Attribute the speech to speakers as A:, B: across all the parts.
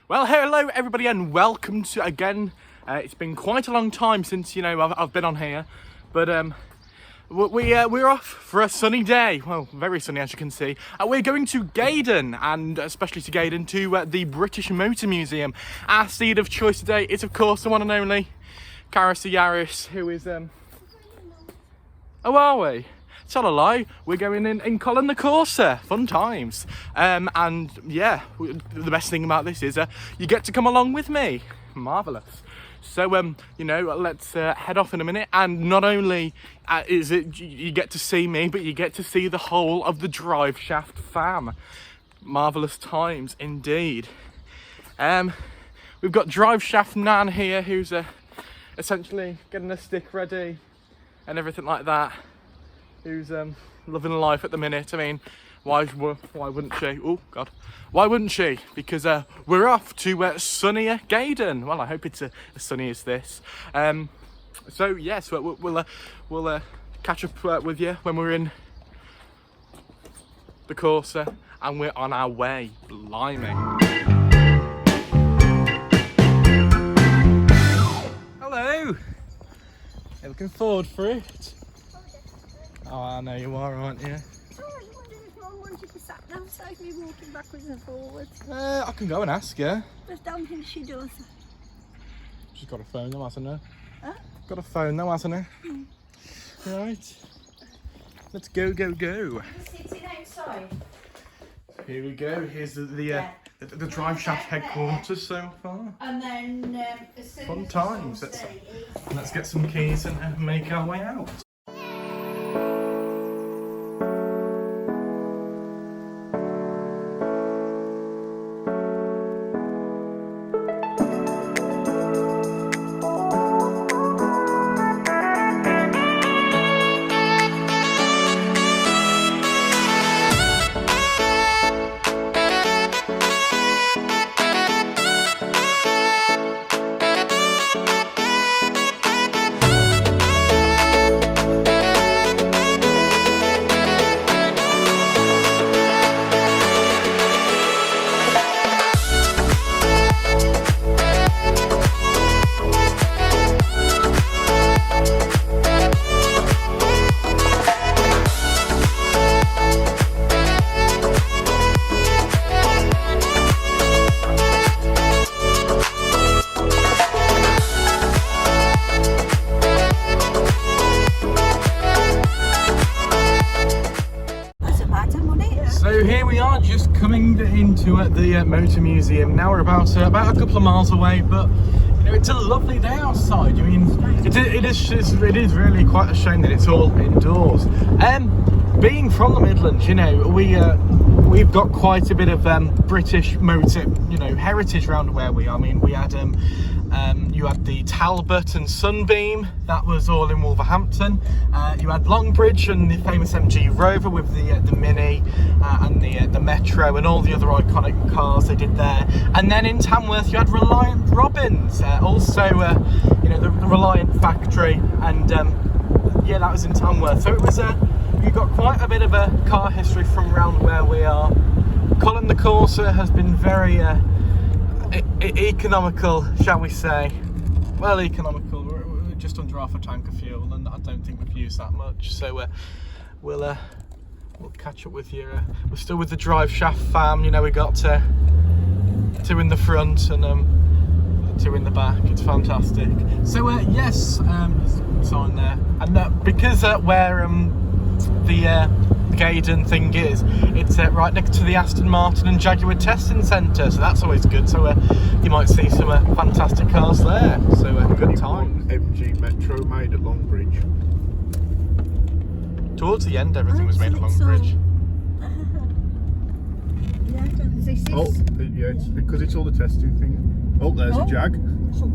A: Well, hello everybody and welcome to again. It's been quite a long time since, you know, I've been on here, but we're off for a sunny day. Well, very sunny as you can see. We're going to Gaydon, and especially to Gaydon, to the British Motor Museum. Our steed of choice today is, of course, the one and only Carrossy Yaris, who is oh, are we? Tell a lie, we're going in Colin the Corsa. Fun times. And yeah, the best thing about this is you get to come along with me. Marvellous. So, you know, let's head off in a minute. And not only is it you get to see me, but you get to see the whole of the Driveshaft fam. Marvellous times indeed. We've got Driveshaft Nan here, who's essentially getting a stick ready and everything like that. Who's loving life at the minute. I mean, why wouldn't she? Oh God, why wouldn't she? Because we're off to sunnier Gaydon. Well, I hope it's as sunny as this. So yes, we'll catch up with you when we're in the Corsa and we're on our way. Blimey. Hello. You're looking forward for it. Oh, I know you are, aren't you?
B: Oh, you wondered if Mum wanted to sat down, save me walking backwards and forwards.
A: I can go and ask her.
B: I don't think she does.
A: She's got a phone though, hasn't her?
B: Huh?
A: Got a phone though, hasn't her? Right. Let's go.
B: We're sitting outside.
A: Here we go. Here's the Driveshaft headquarters so far.
B: And then as soon
A: Fun
B: as
A: times. Let's get some keys and make our way out. Coming into the Motor Museum now. We're about a couple of miles away, but you know, it's a lovely day outside. I mean, it is really quite a shame that it's all indoors. Being from the Midlands, you know, we we've got quite a bit of British motor, you know, heritage around where we are. I mean, we had you had the Talbot and Sunbeam, that was all in Wolverhampton. You had Longbridge and the famous MG Rover with the Mini and the Metro and all the other iconic cars they did there. And then in Tamworth you had Reliant Robbins, also you know, the Reliant factory, and yeah, that was in Tamworth. So it was you've got quite a bit of a car history from around where we are. Cullen the Corsa has been very economical, shall we say. Well, economical. We're just under half a tank of fuel, and I don't think we've used that much. So we'll catch up with you. We're still with the Driveshaft fam. You know, we got two in the front and two in the back. It's fantastic. So yes, sign there, and because where the Gaydon thing is, it's right next to the Aston Martin and Jaguar testing centre, so that's always good. So you might see some fantastic cars there. So good time.
C: MG Metro made at Longbridge.
A: Towards the end, everything was made at Longbridge.
C: Oh, yeah, it's because it's all the testing thing. Oh, there's a Jag.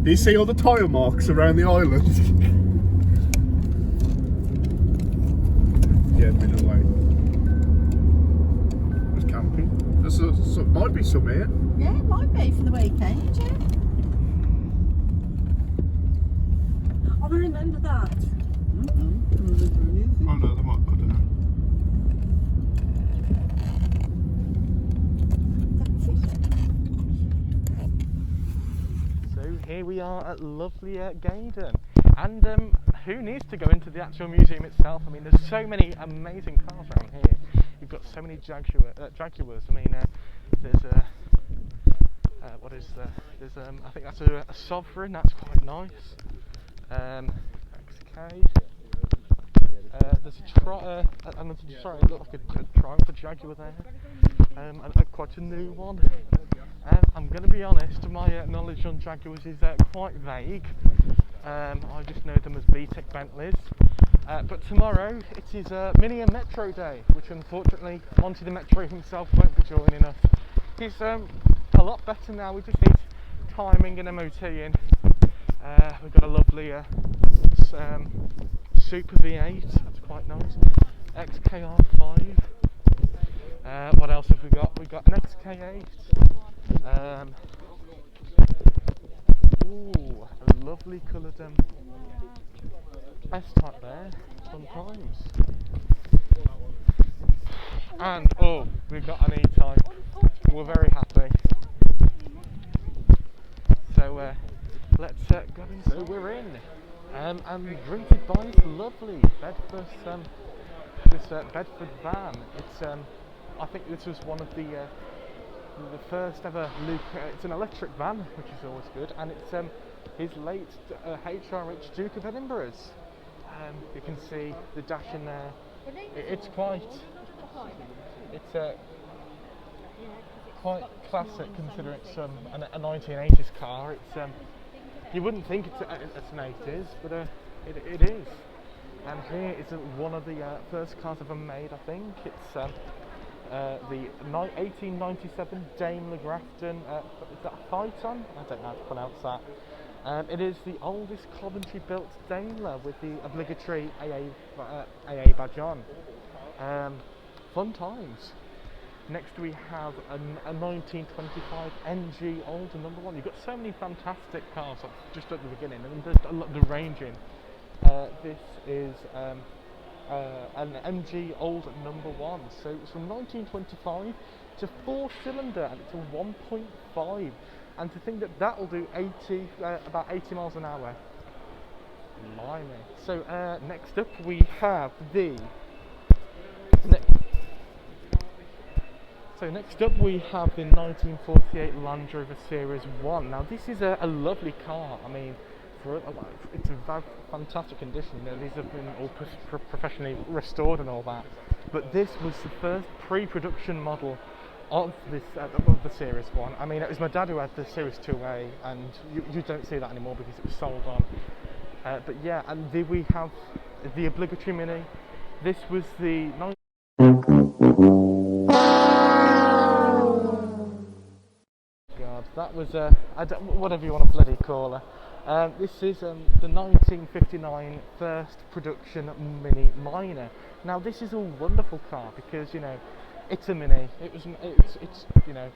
C: Do you see all the tyre marks around the island? Yeah, been away. There's camping. There's might be some here.
B: Yeah, it might be for the weekend, yeah. I remember that.
C: Oh no, they might, I don't know.
A: So here we are at lovely Gaydon, and who needs to go into the actual museum itself? I mean, there's so many amazing cars around here. You've got so many Jaguars. I mean, there's what is there? There's I think that's a Sovereign. That's quite nice. XK. There's a sorry, it looked like a Triumph Jaguar there, and quite a new one. I'm going to be honest, my knowledge on Jaguars is quite vague. I just know them as BTEC Bentleys. But tomorrow it is Mini and Metro Day, which unfortunately Monty the Metro himself won't be joining us. He's a lot better now. We just need timing and MOTing. We've got a lovely Super V8, that's quite nice. XKR5. What else have we got? We've got an XK8. Ooh, a lovely coloured S-Type there, sometimes. And, oh, we've got an E-Type. We're very happy. So, let's go in. So we're in. And greeted by this lovely Bedford van. It's I think this was one of the first ever it's an electric van, which is always good, and it's his late HRH Duke of Edinburgh's. You can see the dash in there. It's quite classic considering it's a 1980s car. It's you wouldn't think it's an 80s, but it is. And here is one of the first cars ever made, I think. It's the 1897 Daimler Grafton, is that a Phaeton? I don't know how to pronounce that. It is the oldest Coventry built Daimler with the obligatory AA badge on. Fun times. Next we have a 1925 MG older number one. You've got so many fantastic cars just at the beginning, and there's a lot of the ranging. This is an MG old number one, so it's from 1925. It's a 4-cylinder and it's a 1.5, and to think that will do about 80 miles an hour. Blimey. So next up we have the next up we have the 1948 Land Rover Series 1. Now this is a lovely car. I mean, it's in fantastic condition. You know, these have been all professionally restored and all that. But this was the first pre-production model of this of the Series 1. I mean, it was my dad who had the Series 2A, and you don't see that anymore because it was sold on. But yeah, and we have the obligatory Mini. This was the God, that was whatever you want to bloody call her. This is the 1959 first production Mini Minor. Now this is a wonderful car because, you know, it's a Mini. It's you know,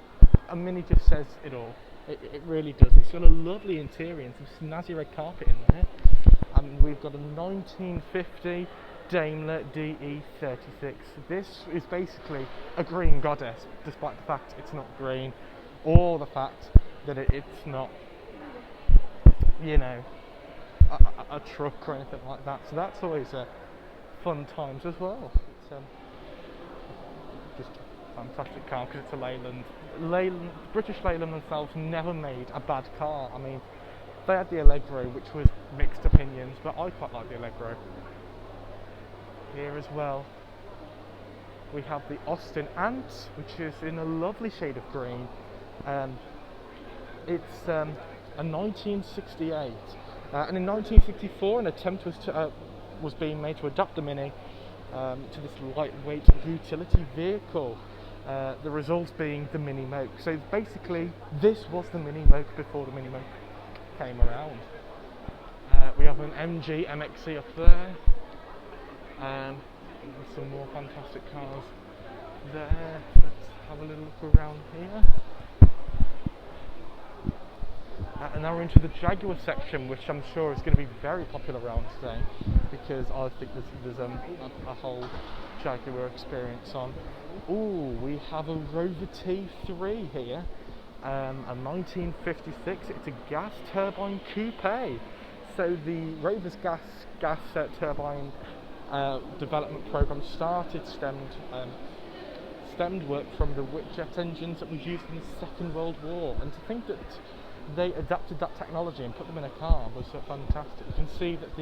A: a Mini just says it all. It really does. It's got a lovely interior and some snazzy red carpet in there. And we've got a 1950 Daimler DE36. This is basically a green goddess, despite the fact it's not green, or the fact that it's not, you know, a truck or anything like that. So that's always fun times as well. It's just a fantastic car because it's a Leyland. British Leyland themselves never made a bad car. I mean, they had the Allegro, which was mixed opinions, but I quite like the Allegro. Here as well, we have the Austin Ant, which is in a lovely shade of green. It's a 1968, and in 1964 an attempt was being made to adapt the Mini to this lightweight utility vehicle. The result being the Mini Moke. So basically, this was the Mini Moke before the Mini Moke came around. We have an MG MXC up there. Some more fantastic cars there. Let's have a little look around here. And now we're into the Jaguar section, which I'm sure is going to be very popular around today because I think there's a whole Jaguar experience on. Ooh, we have a Rover T3 here, a 1956. It's a gas turbine coupe. So the Rover's gas turbine development program stemmed work from the Whitjet engines that was used in the Second World War, and to think that they adapted that technology and put them in a car was fantastic. You can see that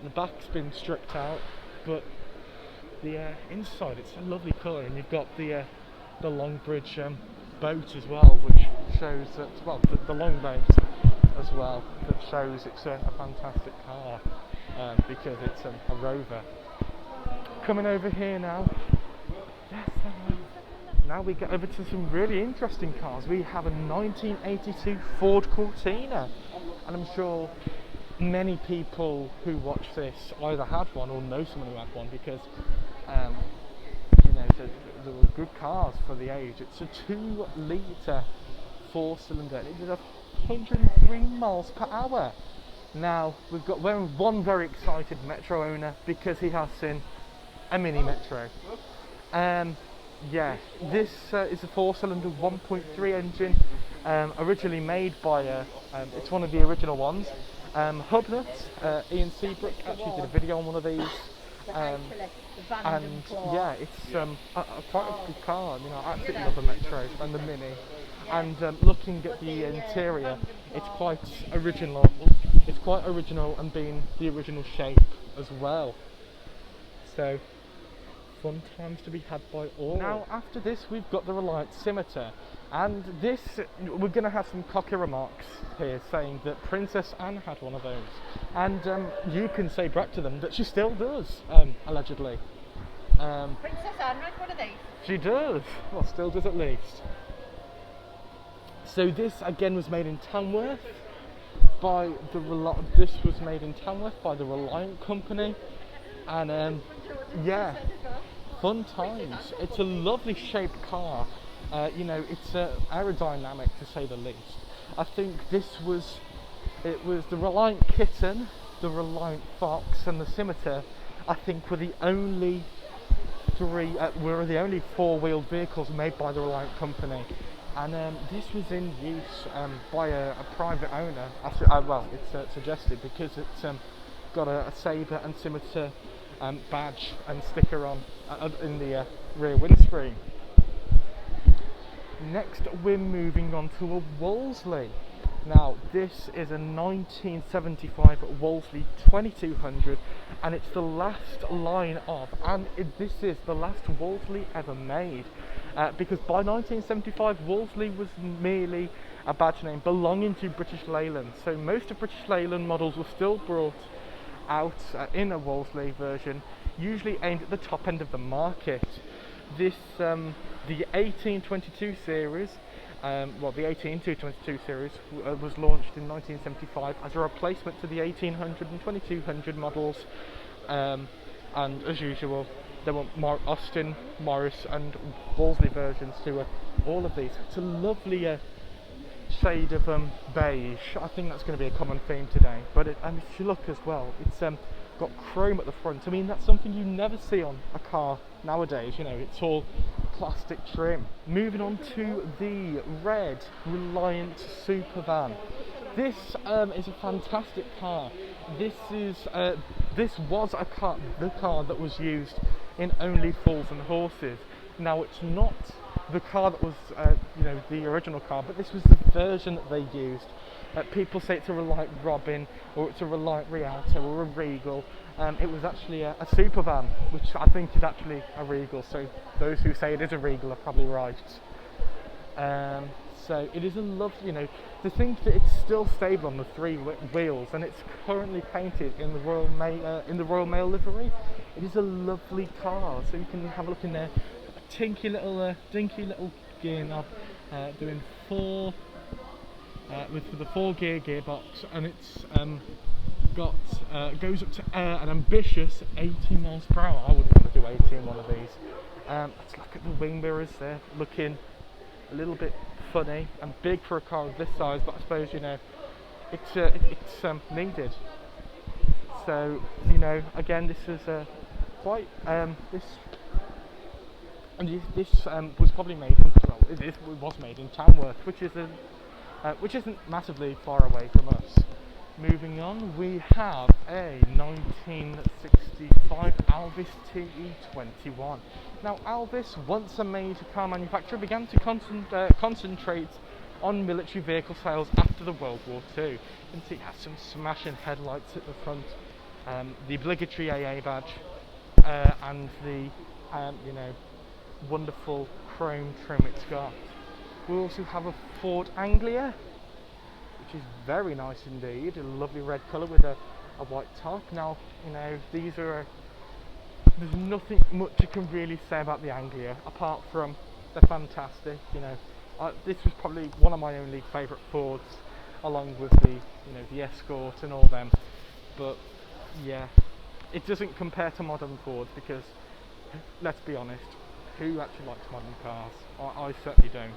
A: the back's been stripped out, but the inside, it's a lovely colour, and you've got the Longbridge boat as well, which shows that, well, the long boat as well, that shows it's a fantastic car because it's a Rover. Coming over here now. Yes, now we get over to some really interesting cars. We have a 1982 Ford Cortina, and I'm sure many people who watch this either had one or know someone who had one because you know, they were good cars for the age. It's a 2-litre 4-cylinder. It did 103 miles per hour. Now we're one very excited Metro owner because he has seen a Mini Metro. Yeah, this is a 4-cylinder 1.3 engine, originally made by it's one of the original ones. Hubnut, Ian Seabrook actually did a video on one of these, and yeah, it's quite a good car. You know, I absolutely love the Metro and the Mini. And looking at the interior, it's quite original. It's quite original and being the original shape as well. So, fun times to be had by all. Now, after this, we've got the Reliant Scimitar, and this, we're going to have some cocky remarks here saying that Princess Anne had one of those, and you can say back to them that she still does, allegedly.
B: Princess Anne had one of these?
A: She does. Well, still does at least. So this again was made in Tamworth by this was made in Tamworth by the Reliant company, and yeah, fun times. It's a lovely shaped car. You know, it's aerodynamic to say the least. I think it was the Reliant Kitten, the Reliant Fox, and the Scimitar. I think were the only four-wheeled vehicles made by the Reliant company. And this was in use by a private owner. Well, it's suggested because it's got a Sabre and Scimitar badge and sticker on in the rear windscreen. Next, we're moving on to a Wolseley. Now, this is a 1975 Wolseley 2200, and it's the last line of, and this is the last Wolseley ever made. Because by 1975, Wolseley was merely a badge name belonging to British Leyland. So most of British Leyland models were still brought out in a Wolseley version, usually aimed at the top end of the market. This, the 1822 series, Well, the 18222 series was launched in 1975 as a replacement to the 1800 and 2200 models, and as usual there were Austin, Morris and Wolseley versions to all of these. It's a lovely shade of beige. I think that's going to be a common theme today, but and if you look as well, it's got chrome at the front. I mean, that's something you never see on a car nowadays, you know, it's all plastic trim. Moving on to the red Reliant Supervan. This is a fantastic car. This was the car that was used in Only Fools and Horses. Now it's not the car that was you know, the original car, but this was the version that they used. People say it's a Reliant Robin, or it's a Reliant Rialto, or a Regal. It was actually a Supervan, which I think is actually a Regal, so those who say it is a Regal are probably right. So it is a lovely, you know, to think that it's still stable on the three wheels, and it's currently painted in the Royal Mail livery. It is a lovely car, so you can have a look in there. A dinky little gear knob, doing four. With the 4-gear gearbox, and it's goes up to an ambitious 80 miles per hour. I wouldn't want to do 80 in one of these. Let's look at the wing mirrors there, looking a little bit funny and big for a car of this size, but I suppose, you know, it's needed. So, you know, again, this is quite this was probably made in, well, it was made in Tamworth, which isn't massively far away from us. Moving on, we have a 1965 Albus Te21. Now, Albus, once a major car manufacturer, began to concentrate on military vehicle sales after the World War II. You can see it has some smashing headlights at the front, the obligatory AA badge, and the you know, wonderful chrome trim it's got. We also have a Ford Anglia, which is very nice indeed, a lovely red colour with a white top. Now, you know, these are, there's nothing much you can really say about the Anglia, apart from they're fantastic, you know. This was probably one of my only favourite Fords, along with the, you know, the Escort and all them. But yeah, it doesn't compare to modern Fords, because, let's be honest, who actually likes modern cars? I certainly don't.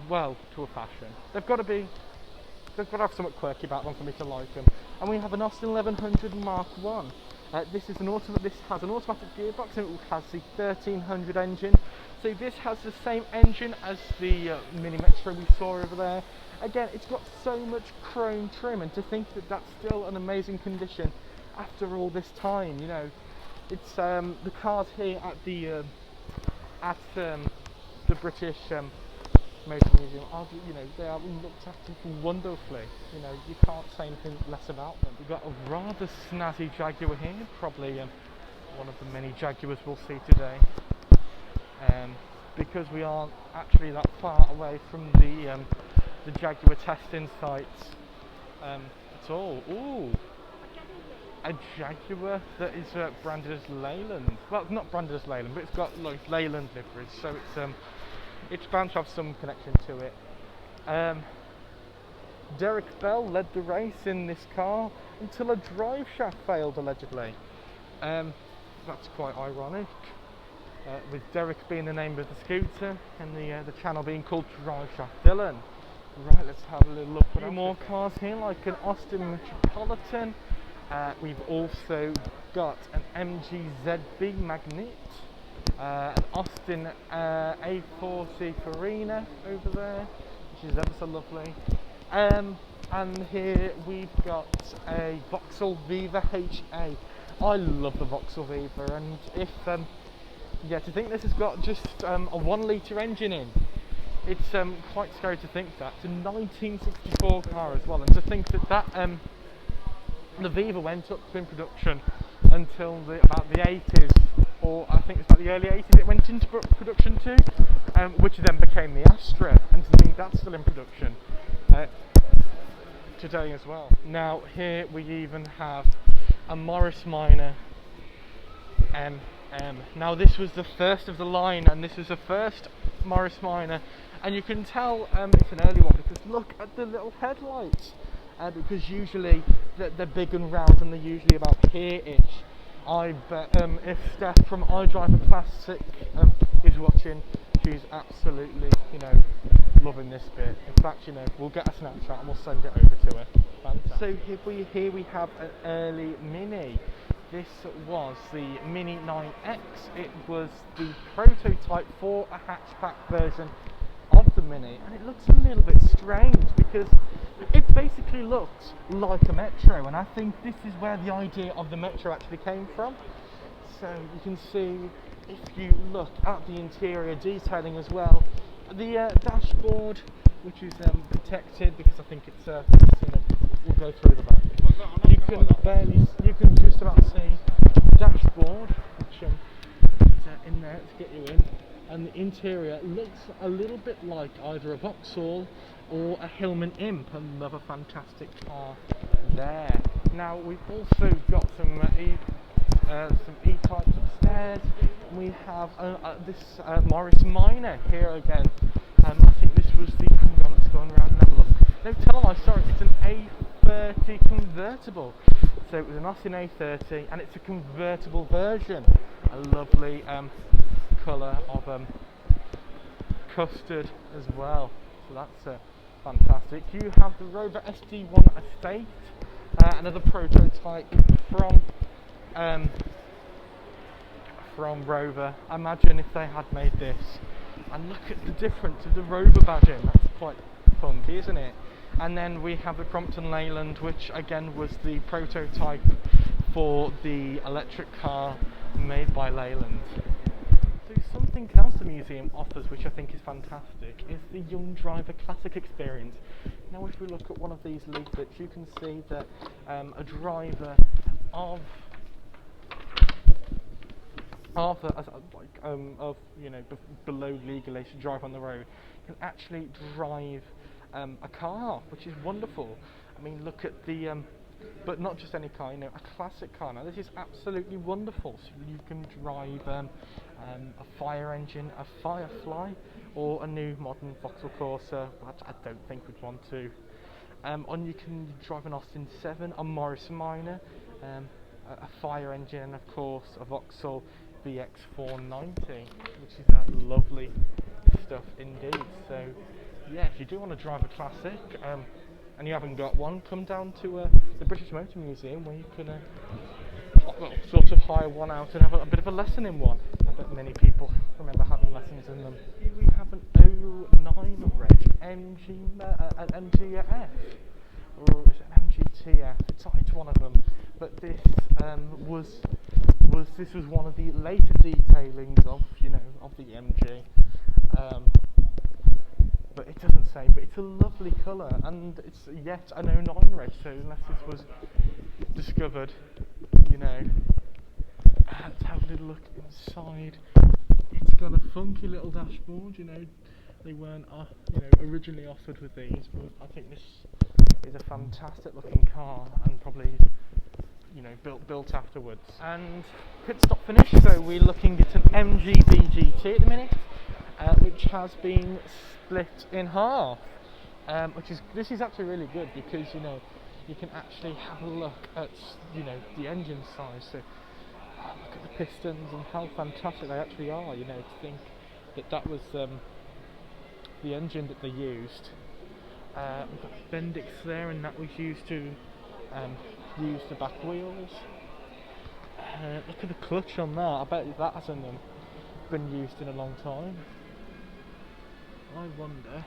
A: Well, to a fashion. They've got to have something quirky about them for me to like them. And we have an Austin 1100 Mark 1. This has an automatic gearbox, and it has the 1300 engine. So this has the same engine as the Mini Maestro we saw over there. Again, it's got so much chrome trim, and to think that that's still an amazing condition after all this time, you know. It's the cars here at the British Motor Museum are, you know, they are looked after wonderfully. You know, you can't say anything less about them. We've got a rather snazzy Jaguar here, probably one of the many Jaguars we'll see today, because we aren't actually that far away from the Jaguar testing sites at all. Ooh, a Jaguar that is branded as Leyland. Well, it's not branded as Leyland, but it's got like Leyland liveries, so it's bound to have some connection to it. Derek Bell led the race in this car until a driveshaft failed, allegedly. That's quite ironic, with Derek being the name of the scooter and the channel being called Driveshaftdylan. Right, let's have a little look at a few more cars here, like an Austin Metropolitan. We've also got an MG ZB Magnet, an Austin A40 Cortina over there, which is ever so lovely. And here we've got a Vauxhall Viva HA. I love the Vauxhall Viva, and if yeah, to think this has got just a 1 litre engine in, it's quite scary to think that. It's a 1964 car as well, and to think that the Viva went up in production until about the 80s, or I think it's about the early 80s it went into production too, which then became the Astra, and to think that's still in production today as well. Now here we even have a Morris Minor MM. Now this was the first of the line, and this is the first Morris Minor and you can tell it's an early one because look at the little headlights. Because usually they're big and round and they're usually about here-ish. I bet if Steph from iDriver Classic is watching, she's absolutely, you know, loving this bit. In fact, you know, we'll get a snapshot and we'll send it over to her. Fantastic. So here we have an early Mini. This was the Mini 9X. It was the prototype for a hatchback version of the Mini, and it looks a little bit strange because it basically looks like a Metro, and I think this is where the idea of the Metro actually came from. So you can see, if you look at the interior detailing as well, the dashboard, which is protected because I think it's we'll go through the back. You can just about see the dashboard, which is in there to get you in. And the interior looks a little bit like either a Vauxhall or a Hillman Imp, another fantastic car there. Now we've also got some E-types upstairs. We have this Morris Minor here again. I think this was the, let's go around and have a look. No, tell them, sorry, it's an A30 convertible. So it was an Austin A30 and it's a convertible version. A lovely colour of custard as well, so that's fantastic. You have the Rover Sg1 Estate, another prototype from Rover. Imagine if they had made this, and look at the difference of the Rover badging. That's quite funky, isn't it? And then we have the Crompton Leyland, which again was the prototype for the electric car made by Leyland. So something else the museum offers, which I think is fantastic, is the Young Driver Classic experience. Now if we look at one of these leaflets, you can see that a driver of you know, below legal age to drive on the road can actually drive a car, which is wonderful. I mean, look at the but not just any car, you know, a classic car. Now this is absolutely wonderful. So you can drive a fire engine, a Firefly, or a new modern Vauxhall Corsa, which I don't think we'd want to. And you can drive an Austin 7, a Morris Minor, a fire engine, and of course a Vauxhall VX490, which is lovely stuff indeed. So yeah, if you do want to drive a classic and you haven't got one, come down to the British Motor Museum, where you can sort of hire one out and have a bit of a lesson in one. I bet many people remember having lessons in them. Here we have an 09 reg MGF, or is it an MGTF? It's one of them. But this was one of the later detailings of, you know, of the MG. But it doesn't say, but it's a lovely colour, and it's yet an 09 reg, so unless this was discovered, you know. Let's have a little look inside. It's got a funky little dashboard, you know. They weren't you know, originally offered with these, but I think this is a fantastic looking car, and probably, you know, built afterwards. And pit stop finish, so we're looking at an MGB GT at the minute, which has been split in half, this is actually really good, because, you know, you can actually have a look at, you know, the engine size. So look at the pistons and how fantastic they actually are, you know, to think that was the engine that they used. We've got Bendix there, and that was used to use the back wheels. Look at the clutch on that. I bet that hasn't been used in a long time. I wonder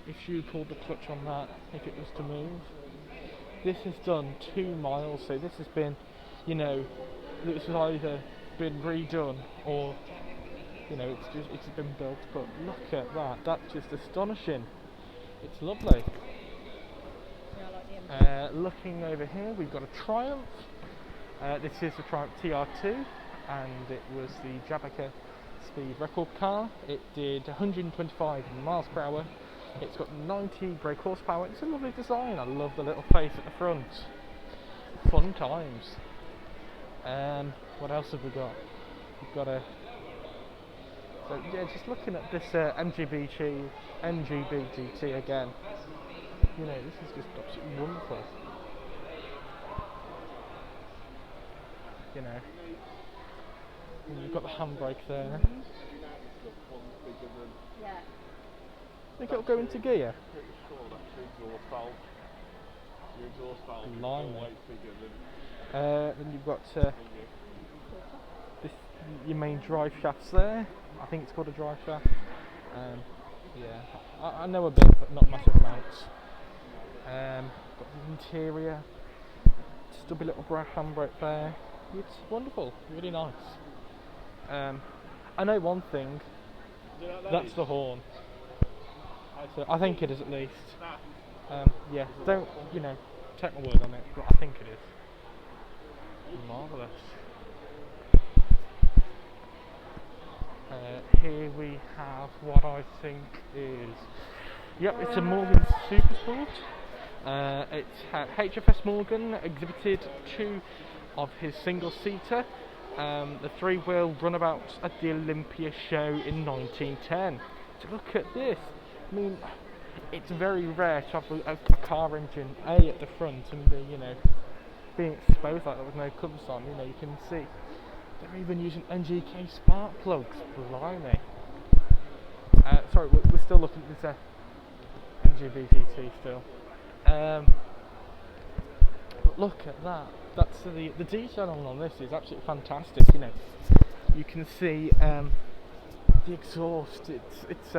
A: if you pulled the clutch on that, if it was to move. This has done 2 miles, so this has been, you know, this has either been redone or, you know, it's been built. But look at that, that's just astonishing. It's lovely. Looking over here, we've got a Triumph. This is the Triumph TR2, and it was the Jaguar speed record car. It did 125 miles per hour. It's got 90 brake horsepower. It's a lovely design. I love the little face at the front. Fun times. What else have we got? We've got a So yeah, just looking at this MGB GT again, you know, this is just absolutely wonderful. You know, and you've got the handbrake there.
B: Yeah.
A: I think it'll go into gear. Blimey. Then you've got this, your main drive shafts there. I think it's called a drive shaft. Yeah, I know a bit, but not massive amounts. Got the interior, stubby little brass handbrake there. It's wonderful, really nice. I know one thing. That's the horn. So I think it is at least. Yeah, don't, you know, take my word on it, but I think it is. Marvellous. Here we have what I think is, yep, it's a Morgan Super Sport. It's HFS Morgan exhibited 2 of his single-seater, the 3-wheel runabout at the Olympia show in 1910. So look at this. I mean, it's very rare to have a car engine A at the front and B, you know, being exposed like that with no covers on. You know, you can see they're even using NGK spark plugs. Blimey. Sorry, we're still looking at this MGB GT still. But look at that. That's the detailing on this is absolutely fantastic. You know, you can see the exhaust. It's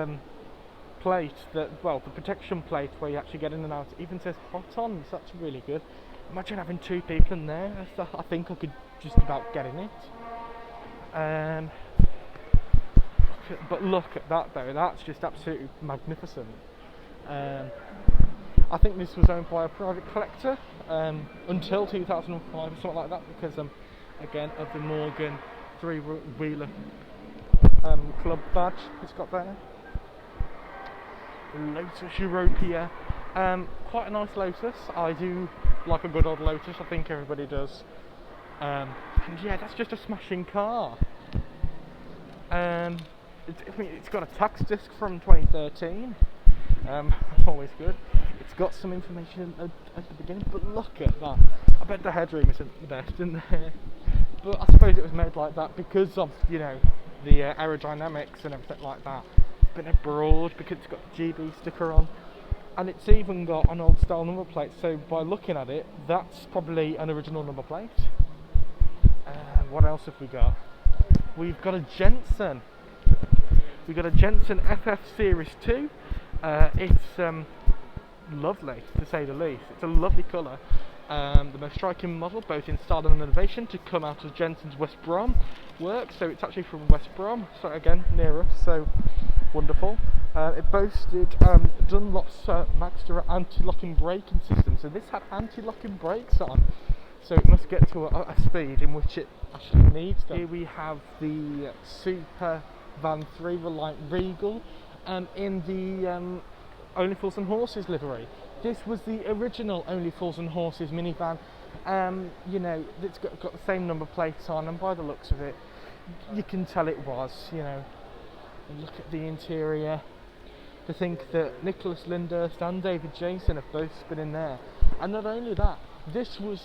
A: plate that, well, the protection plate where you actually get in and out, even says hot on. So that's really good. Imagine having 2 people in there. I think I could just about get in it. But look at that though, that's just absolutely magnificent. I think this was owned by a private collector until 2005 or something like that, because again of the Morgan 3-wheeler club badge it's got there. Lotus Europea, quite a nice Lotus. I do like a good old Lotus, I think everybody does. And yeah, that's just a smashing car. It's got a tax disc from 2013, always good. It's got some information at the beginning, but look at that. I bet the headroom isn't the best in there, but I suppose it was made like that because of, you know, the aerodynamics and everything like that. It's been abroad because it's got the GB sticker on, and it's even got an old style number plate, so by looking at it, that's probably an original number plate. What else have we got? We've got a Jensen. We've got a Jensen FF Series 2. It's lovely, to say the least. It's a lovely colour. The most striking model, both in style and innovation, to come out of Jensen's West Brom work. So it's actually from West Brom, so again, near us, so wonderful. It boasted Dunlop's Maestro anti-locking braking system. So this had anti-locking brakes on. So it must get to a speed in which it actually needs them. Here we have the Supervan 3 Reliant Regal in the Only Fools and Horses livery. This was the original Only Fools and Horses minivan. You know, it's got the same number plates on, and by the looks of it, you can tell it was, you know. And look at the interior. To think that Nicholas Lyndhurst and David Jason have both been in there. And not only that, this was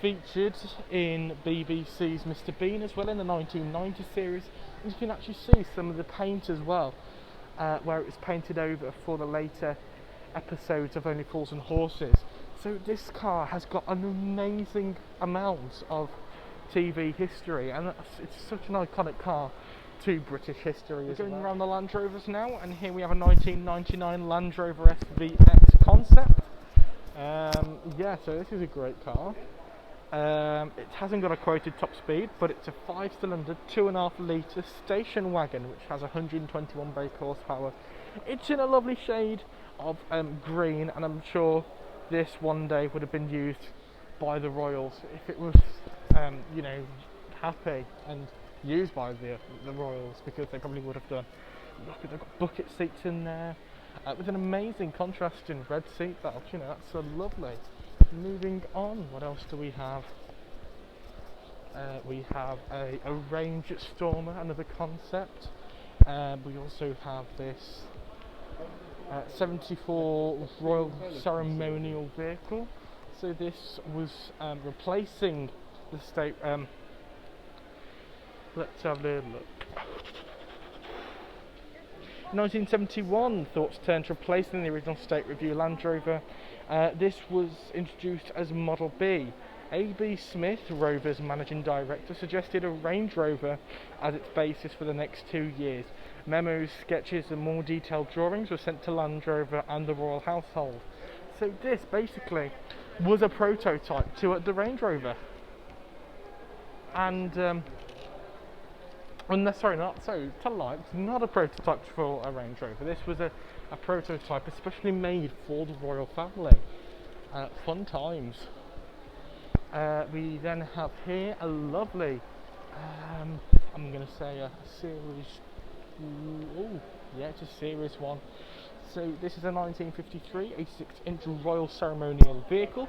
A: featured in BBC's Mr. Bean as well in the 1990 series. And you can actually see some of the paint as well, where it was painted over for the later episodes of Only Fools and Horses. So this car has got an amazing amount of TV history, and it's such an iconic car to British history. We're going around the Land Rovers now, and here we have a 1999 Land Rover SVX concept. Yeah, so this is a great car. It hasn't got a quoted top speed, but it's a 5-cylinder, 2.5 litre station wagon, which has 121 brake horsepower. It's in a lovely shade of green, and I'm sure this one day would have been used by the Royals if it was, you know, happy and used by the Royals, because they probably would have done. Look, they've got bucket seats in there with an amazing contrasting red seat belt. You know, that's so lovely. Moving on, what else do we have? We have a Range Stormer, another concept. We also have this 74 Royal Ceremonial vehicle. So this was replacing the state. Let's have a look. 1971, thoughts turned to replacing the original State Review Land Rover. This was introduced as Model B. A.B. Smith, Rover's managing director, suggested a Range Rover as its basis for the next 2 years. Memos, sketches and more detailed drawings were sent to Land Rover and the royal household. So this basically was a prototype to the Range Rover. And not a prototype for a Range Rover. This was a prototype especially made for the royal family. Fun times. We then have here a lovely, I'm going to say a series, it's a series one. So this is a 1953, a 6-inch Royal Ceremonial vehicle.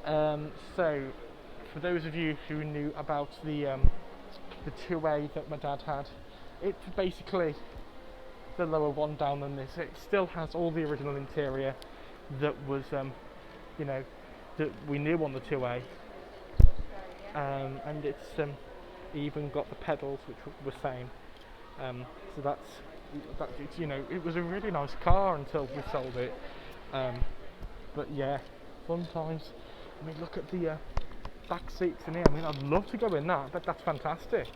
A: So for those of you who knew about the 2A that my dad had, it's basically the lower one down than this. It still has all the original interior that was, that we knew on the 2A. And it's even got the pedals, which were same. So that's it was a really nice car until we sold it. But yeah, fun times. I mean, look at the back seats in here. I mean, I'd love to go in that, but that's fantastic.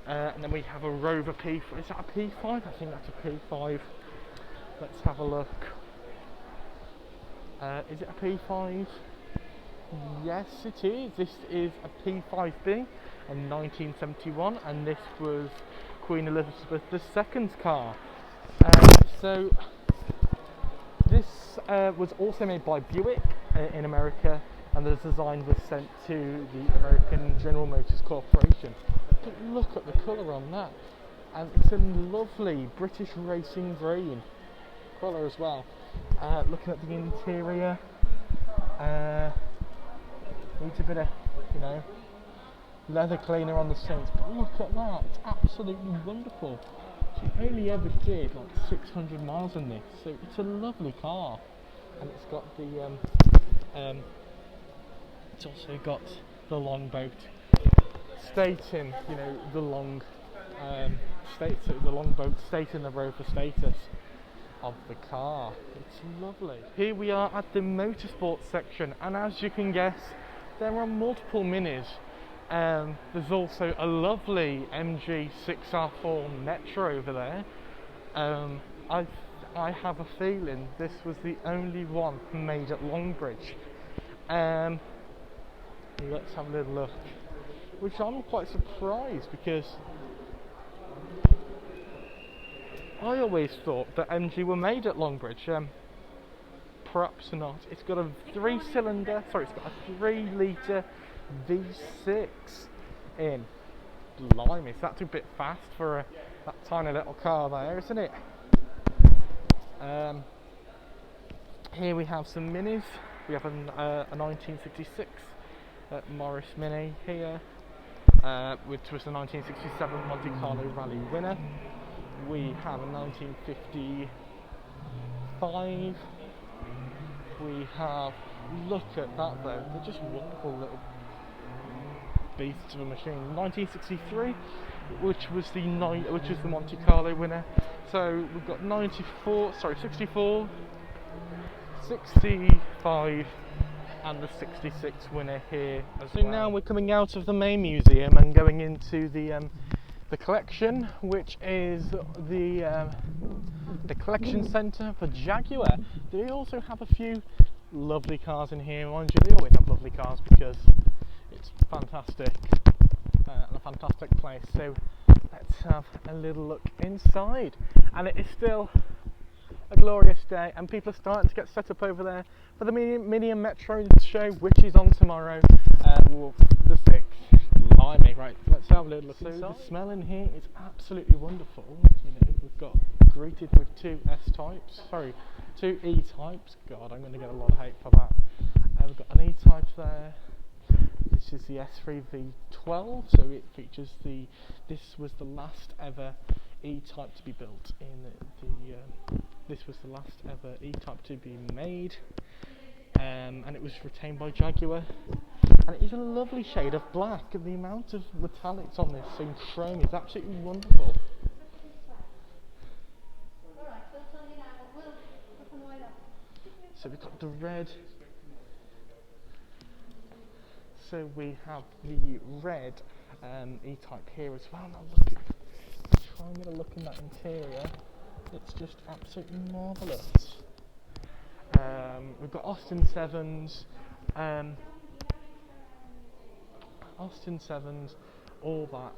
A: And then we have a Rover P5. Is that a P5? I think that's a P5. Let's have a look. Is it a P5? Yes, it is. This is a P5B in 1971, and this was Queen Elizabeth II's car. So this was also made by Buick in America, and the design was sent to the American General Motors Corporation. But look at the colour on that, and it's a lovely British racing green colour as well. Looking at the interior, needs a bit of, leather cleaner on the seats, but look at that, it's absolutely wonderful. She only ever did like 600 miles in this, so it's a lovely car. And it's got the, it's also got the longboat stating, the long, the longboat stating the Rover status of the car. It's lovely. Here we are at the motorsport section, and as you can guess, there are multiple minis. There's also a lovely MG 6R4 Metro over there. I have a feeling this was the only one made at Longbridge. Let's have a little look. Which I'm quite surprised, because I always thought that MG were made at Longbridge. Perhaps not. It's got a 3-litre V6 in. Blimey, that's a bit fast for that tiny little car there, isn't it? Here we have some minis. We have a 1966 Morris Mini here, which was the 1967 Monte Carlo Rally winner. We have a 1955. We have, look at that though, they're just wonderful little beasts of a machine. 1963, which was the Monte Carlo winner. So we've got 64, 65, and the 66 winner here as well. So now we're coming out of the main museum and going into the collection, which is the collection centre for Jaguar. They also have a few lovely cars in here. Mind you, they always have lovely cars because it's fantastic and a fantastic place. So let's have a little look inside, and it is still a glorious day, and people are starting to get set up over there for the Mini and Metro show, which is on tomorrow, the 6th. Blimey, right, let's have a little look inside. So the smell in here is absolutely wonderful. We've got greeted with two E-types. God, I'm going to get a lot of hate for that. We've got an E-type there. this is the S3 V12, so it features this was the last ever E-Type to be built this was the last ever E-Type to be made, and it was retained by Jaguar, and it is a lovely shade of black, and the amount of metallics on this in chrome is absolutely wonderful. So we've got the red. So we have the red E-Type here as well. Now look at, try and get a look in that interior. It's just absolutely marvellous. We've got Austin 7s, all that.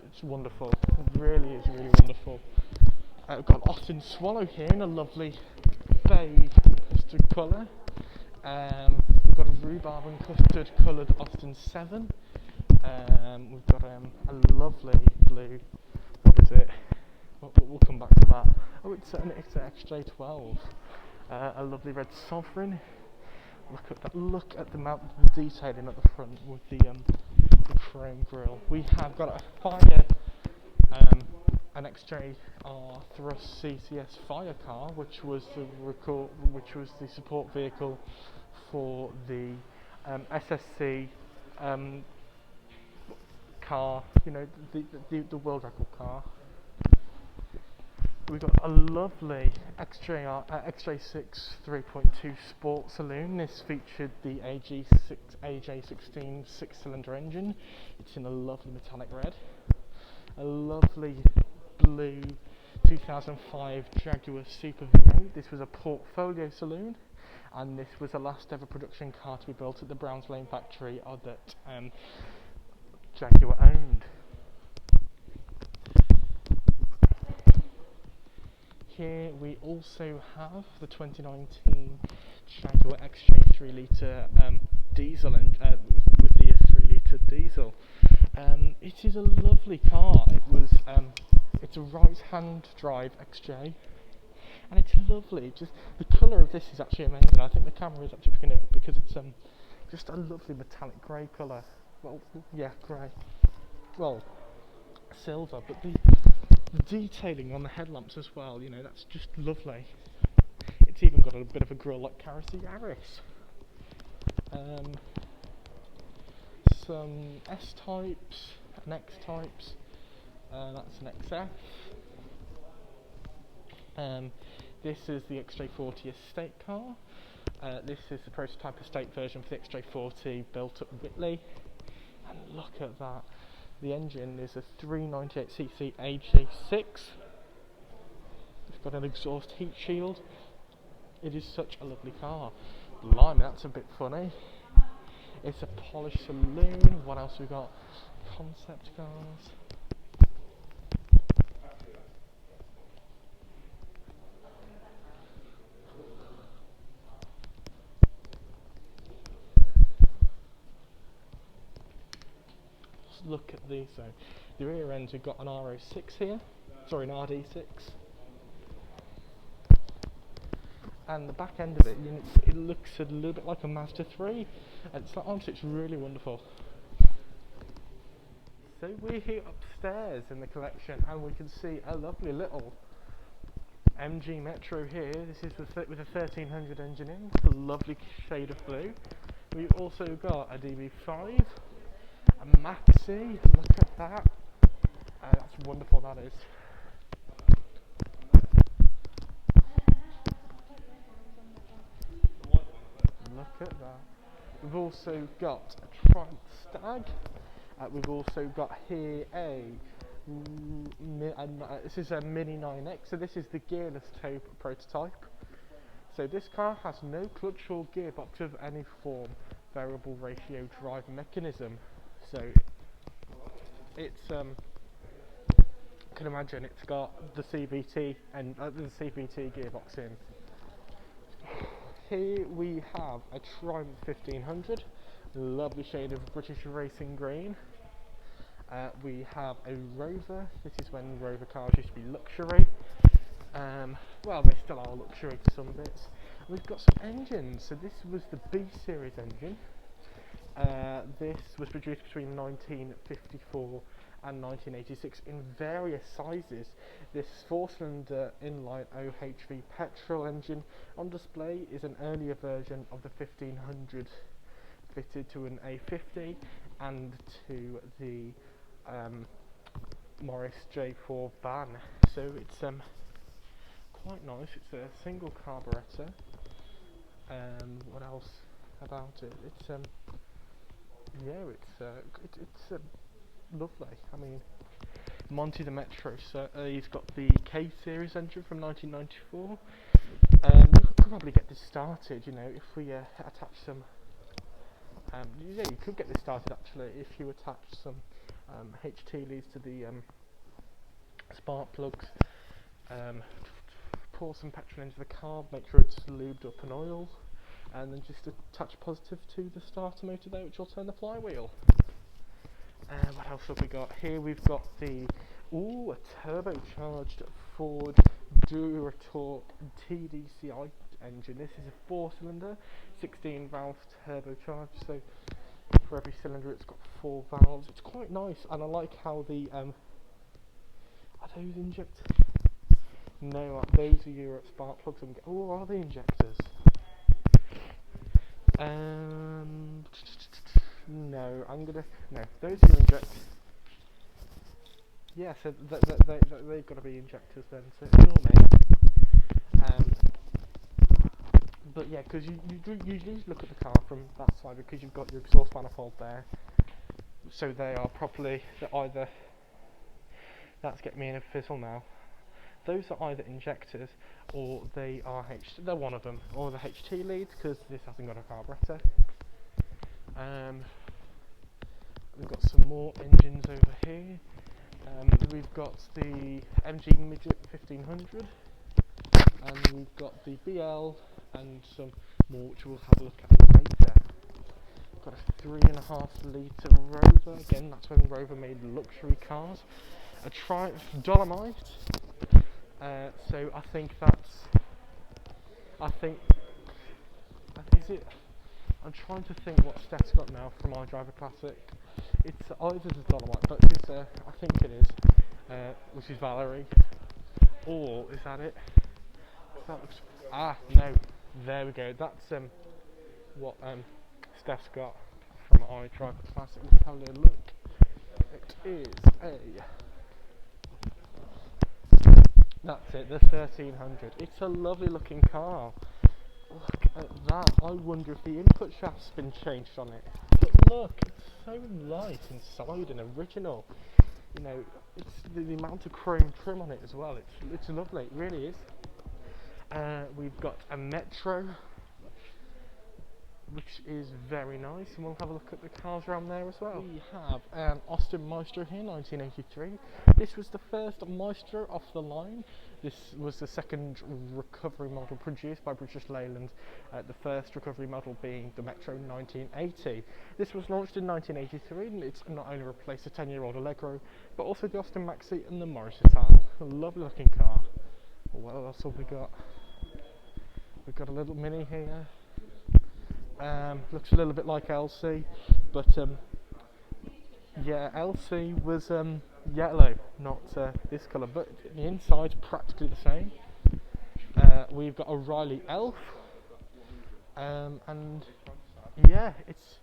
A: It's wonderful. It really is really wonderful. We've got Austin Swallow here in a lovely beige custard colour. We've got a rhubarb and custard coloured Austin 7. We've got a lovely blue. What is it? We'll come back to that. Oh, it's an XJ12. A lovely red Sovereign. Look at that. Look at the amount of detailing at the front with the chrome grille. We have got a fire, an XJR Thrust CCS fire car, which was the support vehicle for the SSC car. You know, the world record car. We've got a lovely XJ6 3.2 Sport Saloon. This featured the AJ16 6-cylinder engine. It's in a lovely metallic red. A lovely blue 2005 Jaguar Super V8. This was a portfolio saloon, and this was the last ever production car to be built at the Browns Lane factory that Jaguar owned. Here we also have the 2019 Jaguar XJ 3-litre diesel with the 3-litre diesel. It is a lovely car. It's a right-hand drive XJ, and it's lovely. Just the colour of this is actually amazing. I think the camera is actually picking it up because it's just a lovely metallic grey colour. Well, yeah, grey. Well, silver, but the detailing on the headlamps as well, you know, that's just lovely. It's even got a bit of a grille like Carrossy Yaris. Some S-types and X-types. That's an XF. This is the XJ40 Estate car. This is the prototype estate version for the XJ40 built at Whitley. And look at that. The engine is a 398cc AJ6. It's got an exhaust heat shield. It is such a lovely car. Blimey, that's a bit funny. It's a polished saloon. What else we got? Concept cars. Look at these though. The rear ends, we've got an R06 here, sorry, an RD6, and the back end of it, you know, it looks a little bit like a Mazda 3, and it's like, honestly, it's really wonderful. So we're here upstairs in the collection, and we can see a lovely little MG Metro here. This is with a 1300 engine in, with a lovely shade of blue. We've also got a DB5. A Maxi, look at that. That's wonderful, that is. Look at that. We've also got a Triumph Stag. We've also got here this is a Mini 9X, so this is the gearless tow prototype. So this car has no clutch or gearbox of any form, variable ratio drive mechanism. So it's you can imagine it's got the CVT and the CVT gearbox in. Here we have a Triumph 1500, lovely shade of British racing green. We have a Rover. This is when Rover cars used to be luxury. Well, they still are luxury to some bits. We've got some engines. So this was the B series engine. This was produced between 1954 and 1986 in various sizes. This 4-cylinder inline OHV petrol engine on display is an earlier version of the 1500 fitted to an A50 and to the Morris J4 van. So it's quite nice. It's a single carburettor. What else about it? It's it's lovely. I mean, Monty the Maestro, so he's got the K series engine from 1994. You could probably get this started, you know, if we attach some. Yeah, you could get this started actually if you attach some HT leads to the spark plugs. Pour some petrol into the car, make sure it's lubed up and oiled, and then just attach positive to the starter motor there, which will turn the flywheel. What else have we got here? We've got a turbocharged Ford Duratorque TDCI engine. This is a 4-cylinder, 16 valve turbocharged, so for every cylinder it's got 4 valves. It's quite nice, and I like how the are those injectors? No, those are your spark plugs. Oh, are they injectors? No, those are injectors. Yeah, so they've got to be injectors then, so ignore me. But yeah, because you usually look at the car from that side because you've got your exhaust manifold there. So they are properly, that's getting me in a fizzle now. Those are either injectors or they're one of them, or the HT leads, because this hasn't got a carburettor. We've got some more engines over here. We've got the MG Midget 1500, and we've got the BL and some more which we'll have a look at later. Got a 3.5 litre Rover, again that's when Rover made luxury cars. A Triumph Dolomite. So I think is it? I'm trying to think what Steph's got now from my Driver Classic. It's either the Dolomite, but it's I think it is, which is Valerie, or is that it? That looks, no, there we go. That's what Steph's got from my Driver Classic. Let's have a little look. It is that's it, the 1300. It's a lovely looking car. Look at that. I wonder if the input shaft's been changed on it. But look, it's so light inside and original. You know, it's the amount of chrome trim on it as well. It's lovely. It really is. We've got a Maestro, which is very nice, and we'll have a look at the cars around there as well. We have an Austin Maestro here, 1983. This was the first Maestro off the line. This was the second recovery model produced by British Leyland, the first recovery model being the Metro 1980. This was launched in 1983, and it's not only replaced a 10-year-old Allegro, but also the Austin Maxi and the Morris J4. A lovely looking car. What else have we got? We've got a little Mini here. Looks a little bit like LC, but yeah, LC was yellow, not this colour, but the inside's practically the same. We've got a Riley Elf, and yeah, it's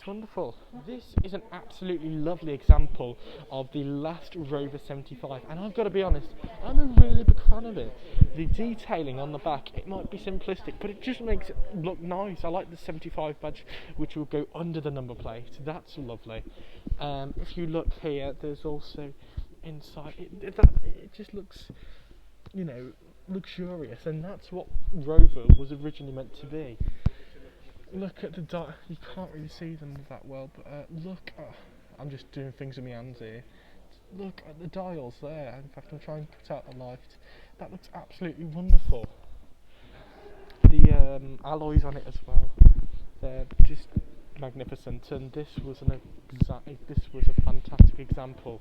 A: wonderful. This is an absolutely lovely example of the last Rover 75, and I've got to be honest, I'm a really big fan of it. The detailing on the back, it might be simplistic, but it just makes it look nice. I like the 75 badge, which will go under the number plate. That's lovely. If you look here, there's also inside, it just looks, you know, luxurious, and that's what Rover was originally meant to be. Look at the you can't really see them that well, but look, I'm just doing things with my hands here. Look at the dials there. In fact, I'm trying to put out the light. That looks absolutely wonderful. The alloys on it as well, they're just magnificent, and this was a fantastic example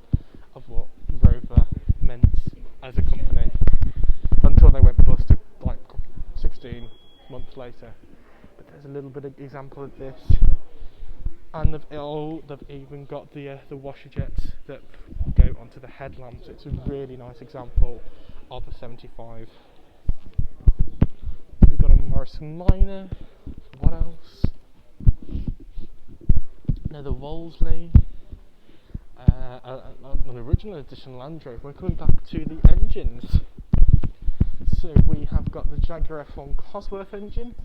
A: of what Rover meant as a company until they went bust like 16 months later. But there's a little bit of example of this. And they've even got the washer jets that go onto the headlamps. It's a really nice example of a 75. We've got a Morrison Minor. What else? Another Wolseley. An original edition Land Rover. We're coming back to the engines. So we have got the Jaguar F1 Cosworth engine.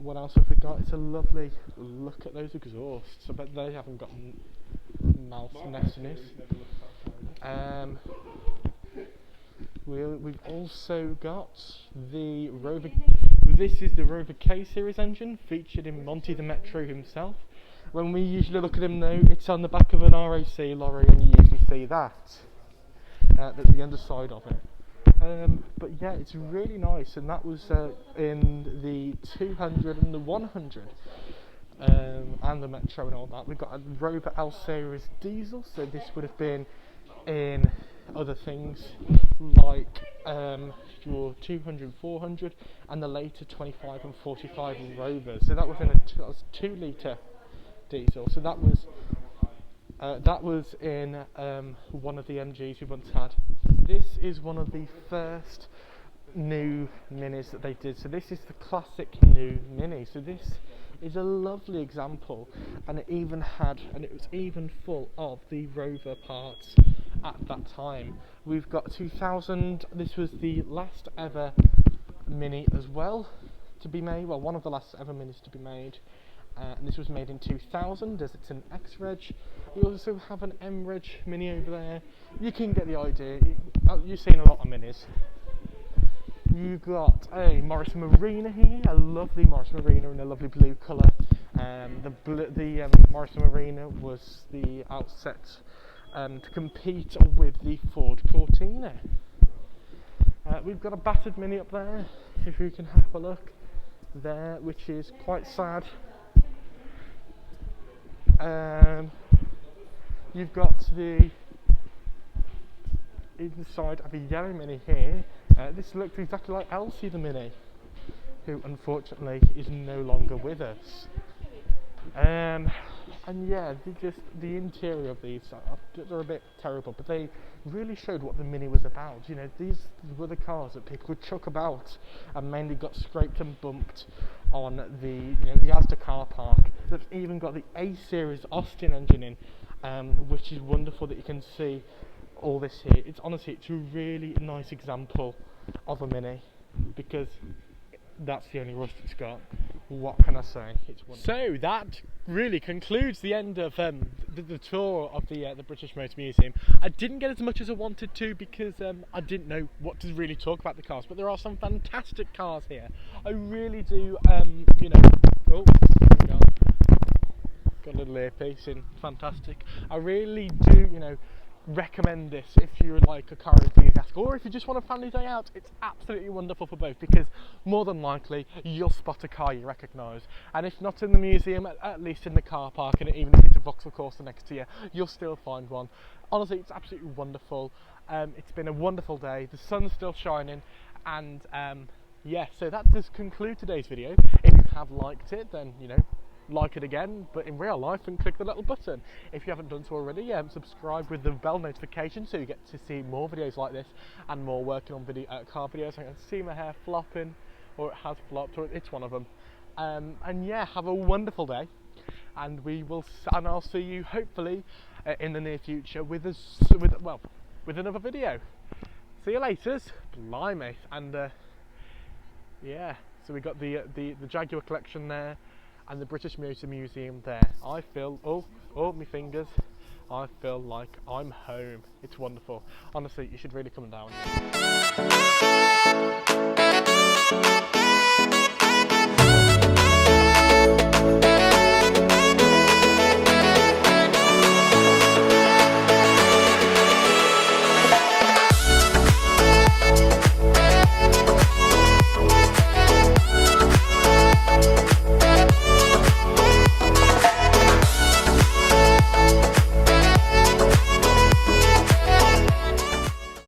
A: What else have we got? It's a lovely look at those exhausts. I bet they haven't got mouse nesters. We've also got the Rover. This is the Rover K series engine featured in Monty the Metro himself. When we usually look at him though, it's on the back of an RAC lorry, and you usually see that at the underside of it. But yeah, it's really nice, and that was in the 200 and the 100 and the Metro and all that. We've got a Rover L series diesel, so this would have been in other things like your 200, 400 and the later 25 and 45 Rovers. So that was in a 2 litre diesel. So that was in one of the MGs we once had. This is one of the first new minis that they did. So this is the classic new mini. So this is a lovely example, and it was even full of the Rover parts at that time. We've got 2000. This was the last ever mini as well to be made. Well, one of the last ever minis to be made. And this was made in 2000, as it's an X-Reg. We also have an M-Reg mini over there. You can get the idea. You've seen a lot of minis. You've got a Morrison Marina here, a lovely Morrison Marina in a lovely blue colour. The Morrison Marina was the outset to compete with the Ford Cortina. We've got a battered mini up there, if you can have a look there, which is quite sad. You've got the inside of a yellow mini here. This looks exactly like Elsie the Mini, who unfortunately is no longer with us. And yeah, the interior of these are a bit terrible, but they really showed what the Mini was about. You know, these were the cars that people would chuck about and mainly got scraped and bumped on the Asda car park. They've even got the A series Austin engine in, which is wonderful that you can see all this here. It's honestly, it's a really nice example of a Mini, because that's the only rust it's got. What can I say? It's wonderful. So that really concludes the end of the tour of the British Motor Museum. I didn't get as much as I wanted to, because I didn't know what to really talk about the cars, but there are some fantastic cars here. I really do, oh, got a little earpiece in, fantastic. I really do, recommend this if you're like a car enthusiast, or if you just want a family day out. It's absolutely wonderful for both, because more than likely you'll spot a car you recognise, and if not in the museum, at least in the car park, and even if it's a Vauxhall Corsa next to you, you'll still find one. Honestly, it's absolutely wonderful. It's been a wonderful day, the sun's still shining, and yeah, so that does conclude today's video. If you have liked it, then like it again, but in real life, and click the little button. If you haven't done so already, subscribe with the bell notification, so you get to see more videos like this and more working on car videos. I can see my hair flopping, or it has flopped, or it's one of them. And yeah, have a wonderful day, and I'll see you hopefully in the near future with another video. See you later. Blimey. And yeah, so we got the Jaguar collection there, and the British Motor Museum there. I feel, oh my fingers, I feel like I'm home. It's wonderful. Honestly, you should really come down.